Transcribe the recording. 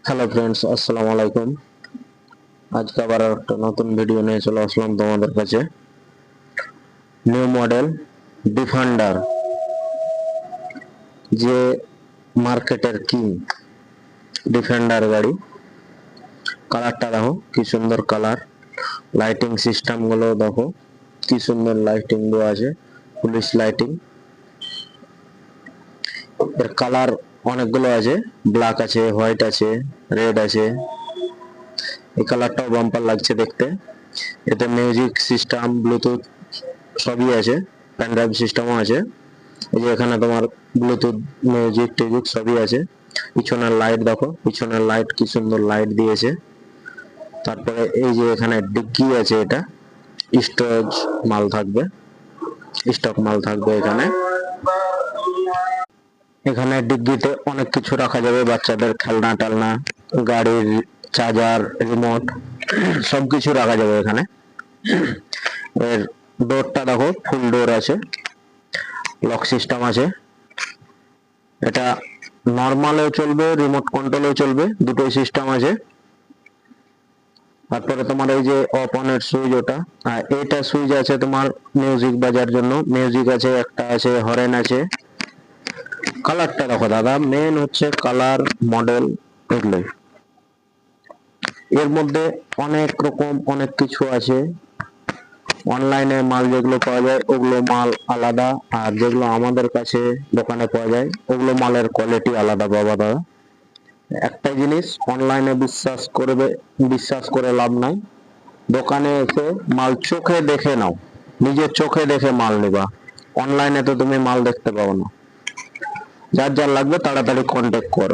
Hello friends, আসসালামু আলাইকুম। আজকে আবার একটা নতুন ভিডিও নিয়ে চলে আসলাম তোমাদের কাছে। নিউ মডেল ডিফেন্ডার, যে মার্কেটের কিং ডিফেন্ডার গাড়ি। কালারটা দেখো কি সুন্দর কালার, লাইটিং সিস্টেম গুলো দেখো কি সুন্দর লাইটিং দেওয়া আছে, পুলিশ লাইটিং। এর কালার অনেকগুলো আছে, ব্ল্যাক আছে, হোয়াইট আছে, রেড আছে। এই কালারটাও বাম্পার লাগছে দেখতে। এতে মিউজিক সিস্টেম, ব্লুটুথ সবই আছে, পেন ড্রাইভ সিস্টেমও আছে। এই যে এখানে তোমার ব্লুটুথ, মিউজিক টিউজিক সবই আছে। পিছনের লাইট দেখো, পিছনের লাইট কি সুন্দর লাইট দিয়েছে। তারপরে এই যে এখানে ডিগ্গি আছে, এটা স্টোরেজ মাল থাকবে, স্টক মাল থাকবে এখানে। এখানে ডিগ্গিতে অনেক কিছু রাখা যাবে, বাচ্চাদের খেলনা টেলনা, গাড়ির চার্জার, রিমোট সবকিছু রাখা যাবে এখানে। এর ডোরটা দেখো, ফুল ডোর আছে, লক সিস্টেম আছে। এটা নর্মালেও চলবে, রিমোট কন্ট্রোলেও চলবে, দুটোই সিস্টেম আছে। তারপরে তোমার এই যে অফ অন এর সুইচ, ওটা এইটা সুইচ আছে তোমার মিউজিক বাজার জন্য, মিউজিক আছে, একটা আছে হরেন আছে। কালারটা দেখো দাদা, মেন হচ্ছে কালার, মডেল, এগুলোই। এর মধ্যে অনেক রকম অনেক কিছু আছে। অনলাইনে মাল যেগুলো পাওয়া যায় ওগুলো মাল আলাদা, আর যেগুলো আমাদের কাছে দোকানে পাওয়া যায় ওগুলো মালের কোয়ালিটি আলাদা বাবা দাদা। একটাই জিনিস, অনলাইনে বিশ্বাস করে লাভ নাই। দোকানে এসে মাল চোখে দেখে নাও, নিজের চোখে দেখে মাল নেবা। অনলাইনে তো তুমি মাল দেখতে পাবো না। যার যার লাগবে তাড়াতাড়ি কন্ট্যাক্ট করো।